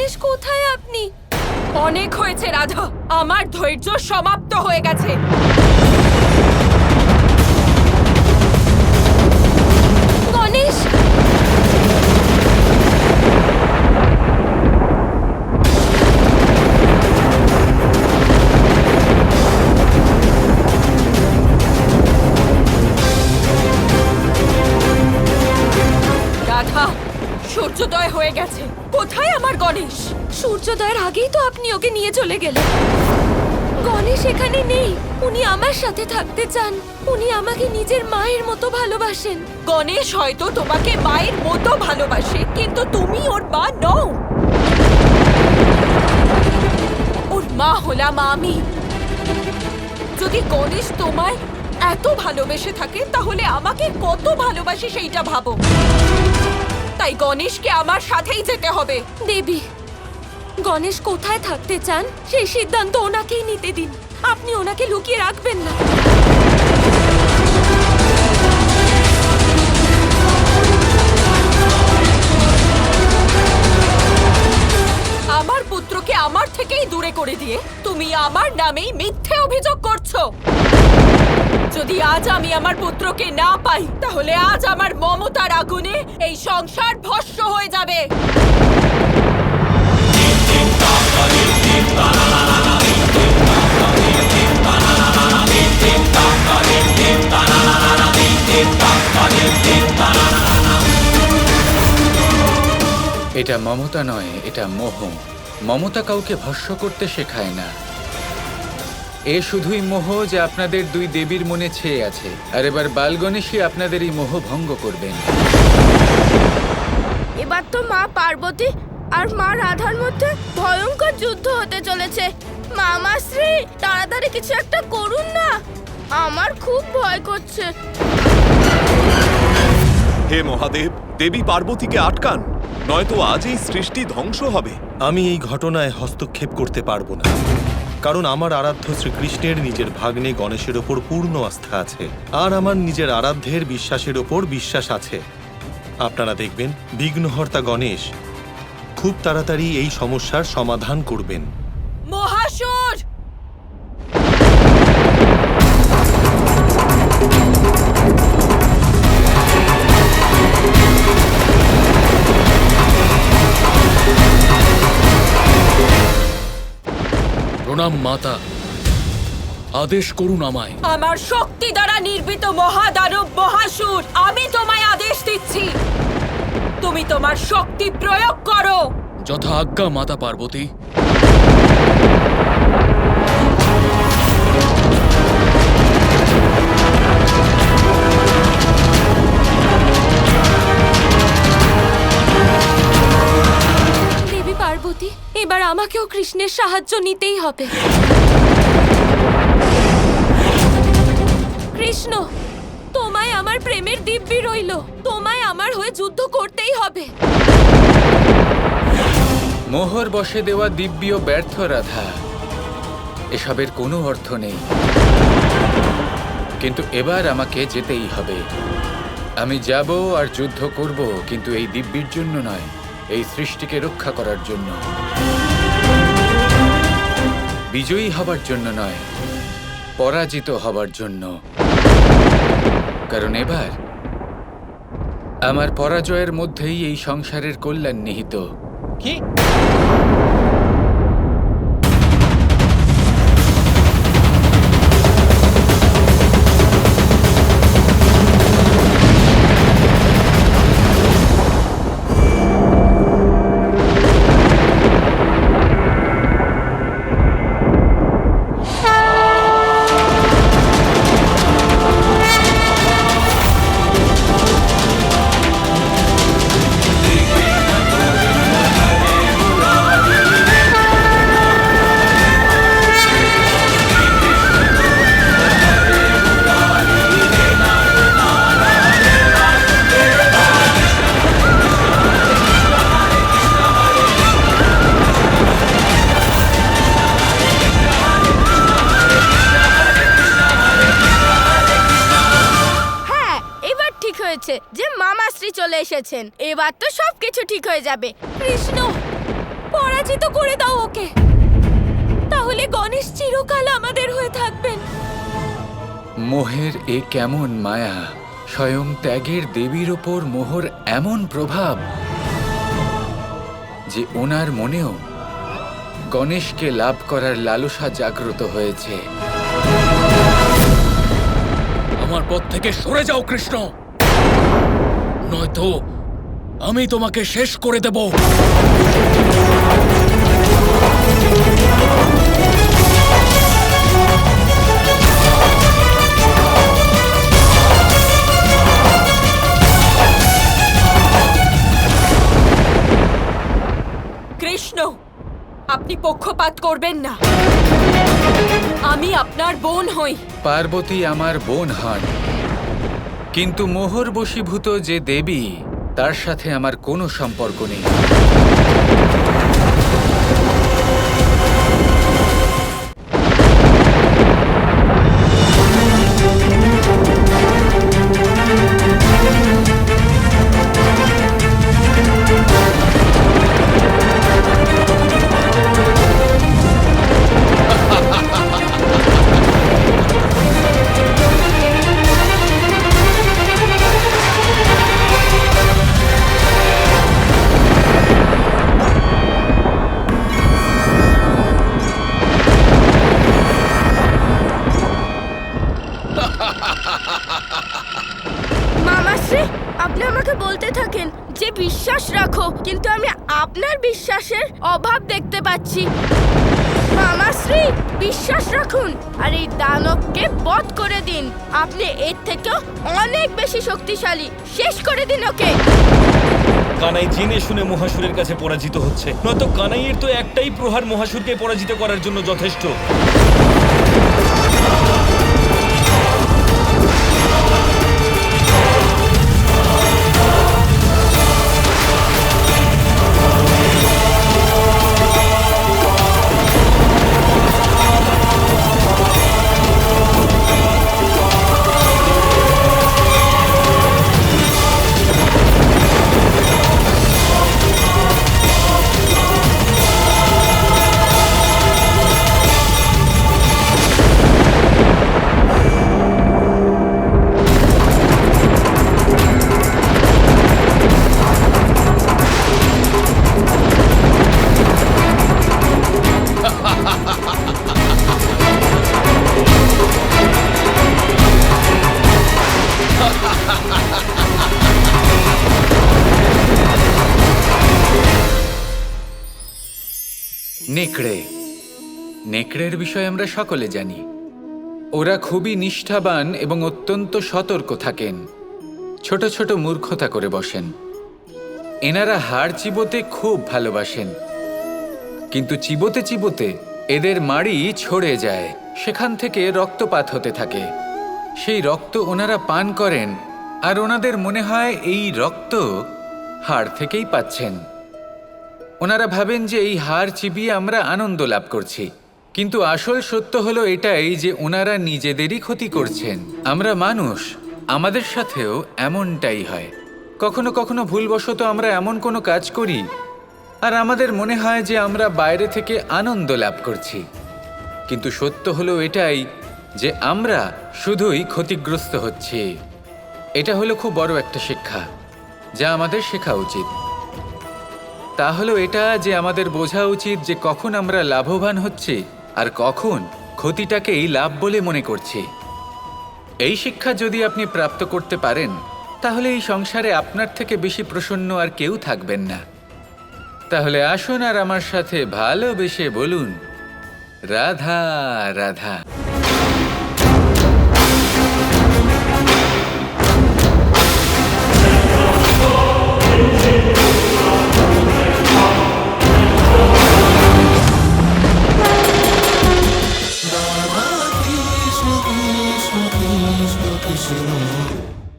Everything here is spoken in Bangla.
গণেশ কোথায় আপনি? অনেক হয়েছে রাধা, আমার ধৈর্য সমাপ্ত হয়ে গেছে। গণেশ, রাধা, সূর্যোদয় হয়ে গেছে, কোথায় আমার গণেশ? সূর্যোদয়ের আগেই তো আপনি ওকে নিয়ে চলে গেলেন। গণেশ এখানে নেই। উনি আমার সাথে থাকতে চান। উনি আমাকে নিজের মায়ের মতো ভালোবাসেন। গণেশ হয়তো তোমাকে মায়ের মতো ভালোবাসে, কিন্তু তুমি ওর মা নও। ওর মা হলাম আমি। যদি গণেশ তোমায় এত ভালোবেসে থাকে, তাহলে আমাকে কত ভালোবাসে সেইটা ভাবো। তাই গণেশকে আমার সাথেই যেতে হবে। দেবী, গণেশ কোথায় থাকতে চান সেই সিদ্ধান্ত ওনাকেই নিতে দিন। আপনি ওনাকে লুকিয়ে রাখবেন না। আমার পুত্রকে আমার থেকেই দূরে করে দিয়ে তুমি আমার নামেই মিথ্যে অভিযোগ করছো। যদি আজ আমি আমার পুত্রকে না পাই, তাহলে আজ আমার মমতার আগুনে এই সংসার ভস্ম হয়ে যাবে। এটা মমতা নয়, এটা মোহ। মমতা কাউকে ভস্ম করতে শেখায় না। এ শুধুই মোহ যে আপনাদের দুই দেবীর মনে ছেয়ে আছে। আর এবার বালগণেশই আপনাদের এই মোহ ভঙ্গ করবেন। এবার তো মা পার্বতী আর মা রাধার মধ্যে ভয়ঙ্কর যুদ্ধ হতে চলেছে। মামাশ্রী, তাড়াতাড়ি কিছু একটা করুন না, আমার খুব ভয় করছে। হে মহাদেব, দেবী পার্বতীকে আটকান, নয়তো আজ এই সৃষ্টি ধ্বংস হবে। আমি এই ঘটনায় হস্তক্ষেপ করতে পারবো না, কারণ আমার আরাধ্য শ্রীকৃষ্ণের নিজের ভাগ্নে গণেশের ওপর পূর্ণ আস্থা আছে, আর আমার নিজের আরাধ্যের বিশ্বাসের ওপর বিশ্বাস আছে। আপনারা দেখবেন বিঘ্নহর্তা গণেশ খুব তাড়াতাড়ি এই সমস্যার সমাধান করবেন। মহাসুর! প্রণাম মাতা, আদেশ করুন আমায়। আমার শক্তি দ্বারা নির্মিত মহাদানব মহাসুর, আমি তোমায় আদেশ দিচ্ছি, তুমি তোমার শক্তি প্রয়োগ করো। যথা আজ্ঞা মাতা পার্বতী। দেবী পার্বতী, এবার আমাকেও কৃষ্ণের সাহায্য নিতেই হবে। কৃষ্ণ, তোমায় আমার প্রেমের দিব্যি রইল। তোমায় আমার হয়ে যুদ্ধ করতেই হবে। মোহর বশে দেওয়া দিব্য ব্যর্থ রাধা, এসবের কোনো অর্থ নেই। কিন্তু এবার আমাকে যেতেই হবে। আমি যাব আর যুদ্ধ করব, কিন্তু এই দিব্যির জন্য নয়, এই সৃষ্টিকে রক্ষা করার জন্য। বিজয়ী হবার জন্য নয়, পরাজিত হবার জন্য। কারণ এবার আমার পরাজয়ের মধ্যেই এই সংসারের কল্যাণ নিহিত। কি? যে মামাশ্রী চলে এসেছেন, এবার তো সবকিছু ঠিক হয়ে যাবে। কৃষ্ণ, পরাজিত করে দাও ওকে। তাহলে গণেশ চিরকাল আমাদের হয়ে থাকবেন। মোহের এ কেমন মায়া! স্বয়ং ত্যাগের দেবীর ওপর মোহর এমন প্রভাব যে ওনার মনেও গণেশকে লাভ করার লালসা জাগ্রত হয়েছে। আমার পথ থেকে সরে যাও কৃষ্ণ, নয়তো আমি তোমাকে শেষ করে দেব। কৃষ্ণ, আপনি পক্ষপাত করবেন না। আমি আপনার বোন হই। পার্বতী আমার বোন হন, কিন্তু মোহর বশীভূত যে দেবী তার সাথে আমার কোনো সম্পর্ক নেই। মামাশ্রী, আপনি আমাকে বলতে থাকেন যে বিশ্বাস রাখো, কিন্তু আমি আপনার বিশ্বাসের অভাব দেখতে পাচ্ছি। মামাশ্রী, বিশ্বাস রাখুন আর এই দানবকে বধ করে দিন। আপনি এর থেকেও অনেক বেশি শক্তিশালী। শেষ করে দিন ওকে। কানাই জেনে শুনে মহাসুরের কাছে পরাজিত হচ্ছে, নয়তো কানাইয়ের তো একটাই প্রহার মহাসুরকে পরাজিত করার জন্য যথেষ্ট। নেকড়ে, নেকড়ের বিষয়ে আমরা সকলে জানি। ওরা খুবই নিষ্ঠাবান এবং অত্যন্ত সতর্ক থাকেন, ছোট ছোট মূর্খতা করে বসেন। এনারা হাড় চিবোতে খুব ভালোবাসেন, কিন্তু চিবোতে চিবোতে এদের মাড়ি ছড়ে যায়, সেখান থেকে রক্তপাত হতে থাকে। সেই রক্ত ওনারা পান করেন আর ওনাদের মনে হয় এই রক্ত হাড় থেকেই পাচ্ছেন। ওনারা ভাবেন যে এই হাড় চিবিয়ে আমরা আনন্দ লাভ করছি, কিন্তু আসল সত্য হলো এটাই যে ওনারা নিজেদেরই ক্ষতি করছেন। আমরা মানুষ, আমাদের সাথেও এমনটাই হয়। কখনো কখনো ভুলবশত আমরা এমন কোনো কাজ করি আর আমাদের মনে হয় যে আমরা বাইরে থেকে আনন্দ লাভ করছি, কিন্তু সত্য হলো এটাই যে আমরা শুধুই ক্ষতিগ্রস্ত হচ্ছি। এটা হলো খুব বড় একটা শিক্ষা যা আমাদের শেখা উচিত। তা হলো এটা যে আমাদের বোঝা উচিত যে কখন আমরা লাভবান হচ্ছি আর কখন ক্ষতিটাকেই লাভ বলে মনে করছি। এই শিক্ষা যদি আপনি প্রাপ্ত করতে পারেন, তাহলে এই সংসারে আপনার থেকে বেশি প্রসন্ন আর কেউ থাকবেন না। তাহলে আসুন আর আমার সাথে ভালোবেসে বলুন, রাধা রাধা।